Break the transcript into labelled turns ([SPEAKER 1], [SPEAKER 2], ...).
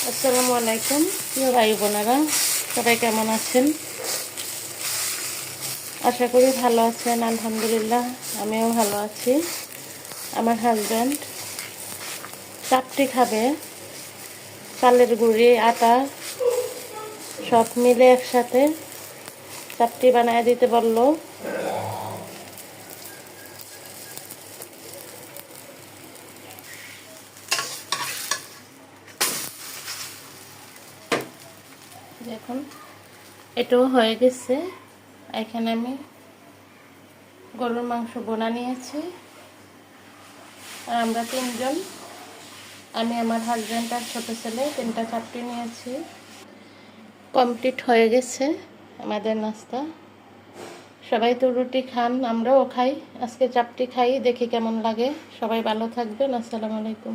[SPEAKER 1] আসসালামু আলাইকুম প্রিয় ভাই বোনেরা, সবাই কেমন আছেন? আশা করি ভালো আছেন। আলহামদুলিল্লাহ, আমিও ভালো আছি। আমার হাজব্যান্ড চাপটি খাবে। চালের গুঁড়ি, আটা সব মিলে একসাথে চাপটি বানায় দিতে বলল। দেখুন, এটাও হয়ে গেছে। এখানে আমি গরুর মাংস বোনা নিয়েছি, আর আমরা তিনজন, আমি, আমার হাজব্যান্ড আর ছোটো ছেলে, 3টা চাপটি নিয়েছি। কমপ্লিট হয়ে গেছে আমাদের নাস্তা। সবাই তো রুটি খান, আমরাও খাই। আজকে চাপটি খাই, দেখি কেমন লাগে। সবাই ভালো থাকবেন। আসসালামু আলাইকুম।